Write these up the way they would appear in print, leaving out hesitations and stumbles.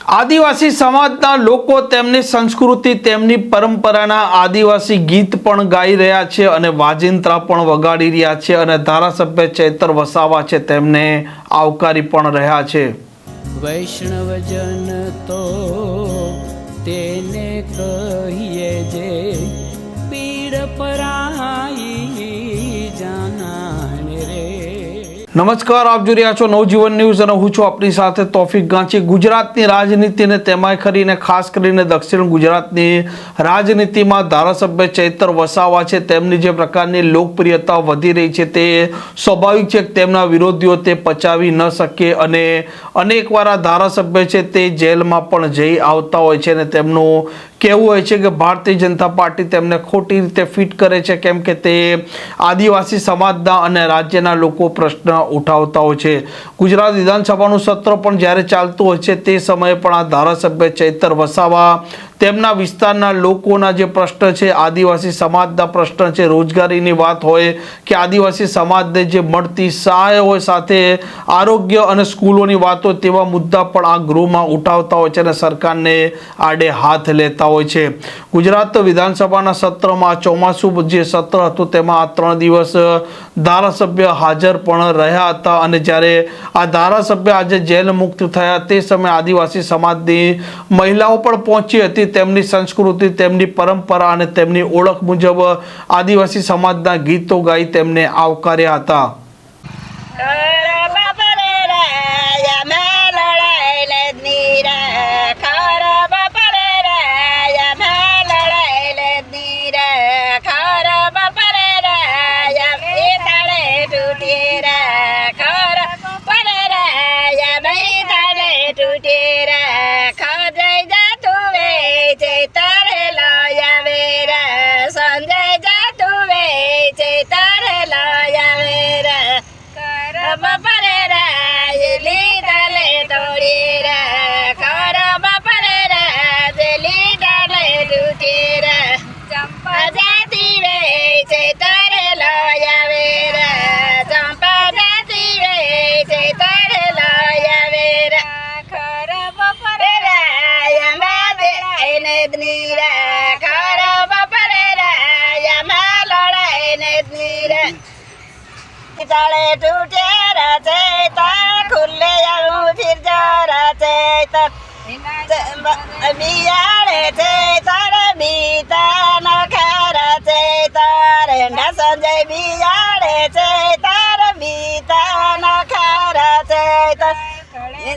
આદિવાસી સમાજના લોકો તેમની સંસ્કૃતિ તેમની પરંપરાના આદિવાસી ગીત પણ ગાઈ રહ્યા છે અને વાજિંત્રા પણ વગાડી રહ્યા છે અને ધારાસભ્ય ચૈતર વસાવા છે તેમને આવકારી પણ રહ્યા છે। વૈષ્ણવજન તો તેને કહીએ જે પીડ પરાઈ જાનાને રે। નમસ્કાર, આપ જોઈ રહ્યા છો નવજીવન ન્યૂઝ અને હું છું આપની સાથે તોફિક ગાંચી। ગુજરાતની રાજનીતિને તેમાંય કરીને ખાસ કરીને દક્ષિણ ગુજરાતની રાજનીતિમાં ધારાસભ્ય ચૈતર વસાવા છે તેમની જે પ્રકારની લોકપ્રિયતા વધી રહી છે તે સ્વાભાવિક છે કે તેમના વિરોધીઓ તે પચાવી ન શકે અને અનેકવાર આ ધારાસભ્ય છે તે જેલમાં પણ જઈ આવતા હોય છે અને તેમનું કહેવું હોય છે કે ભારતીય જનતા પાર્ટી તેમને ખોટી રીતે ફિટ કરે છે કેમ કે તે આદિવાસી સમાજના અને રાજ્યના લોકો પ્રશ્ન ઉઠાવતા હોય છે। ગુજરાત વિધાનસભાનું સત્ર પણ જ્યારે ચાલતું હોય છે તે સમયે પણ આ ધારાસભ્ય ચૈતર વસાવા તેમના વિસ્તારના લોકોના જે પ્રશ્ન છે, આદિવાસી સમાજના પ્રશ્ન છે, રોજગારીની વાત હોય કે આદિવાસી સમાજને જે મળતી સહાય હોય, સાથે આરોગ્ય અને સ્કૂલોની વાતો, તેવા મુદ્દા પણ આ ગૃહમાં ઉઠાવતા હોય છે અને સરકારને આડે હાથ લેતા હોય છે। ગુજરાત વિધાનસભાના સત્રમાં ચોમાસું જે સત્ર હતું તેમાં આ 3 દિવસ ધારાસભ્ય હાજર પણ રહ્યા હતા અને જ્યારે આ ધારાસભ્ય આજે જેલ મુક્ત થયા તે સમયે આદિવાસી સમાજની મહિલાઓ પણ પહોંચી હતી। તેમની સંસ્કૃતિ, તેમની પરંપરા અને તેમની ઓળખ મુજબ આદિવાસી સમાજના ગીતો ગાઈ તેમને આવકાર્યા હતા।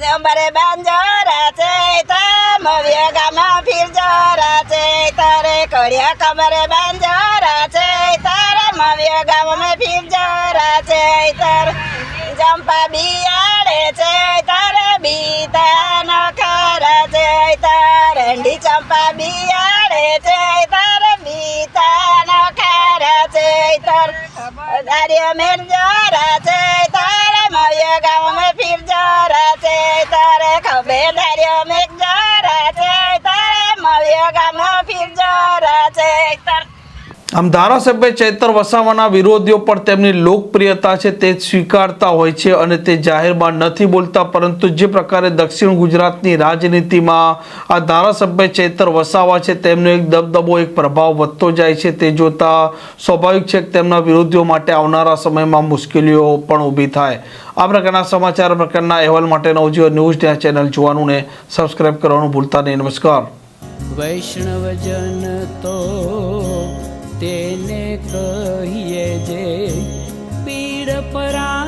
અમારે બાંજોરા છે મવ્યા ગામમાં ફિરજોરા છે તારે કડિયા કમરે બાંજોરા છે તારા મવ્યા ગામમાં ફિરજોરા છે તાર જંપા બિયાડે છે તારે બીતા ન ખરા છે તાર હેંડી ચંપા બિયાડે છે તારે બીતા ન ખરા છે તાર દારિયા મેરજોરા છે તારે મવ્યા ગામમાં ફિરજોરા છે તારે ખભે દારિયા મેરજોરા છે તારે મવ્યા ગામમાં ફિરજોરા છે તાર। આમ ધારાસભ્ય ચૈતર વસાવાના વિરોધીઓ પણ તેમની લોકપ્રિયતા છે તે સ્વીકારતા હોય છે અને તે જાહેરમાં નથી બોલતા, પરંતુ જે પ્રકારે દક્ષિણ ગુજરાતની રાજનીતિમાં આ ધારાસભ્ય ચૈતર વસાવા છે તેમનો એક દબદબો, એક પ્રભાવ વધતો જાય છે તે જોતા સ્વાભાવિક છે કે તેમના વિરોધીઓ માટે આવનારા સમયમાં મુશ્કેલીઓ પણ ઊભી થાય। આ પ્રકારના સમાચાર, પ્રકારના અહેવાલ માટે નવજીવન ન્યૂઝ ચેનલ જોવાનું ને સબસ્ક્રાઇબ કરવાનું ભૂલતા નહીં। નમસ્કાર। વૈષ્ણવજન તો તેને કહીએ જે પીડ પરા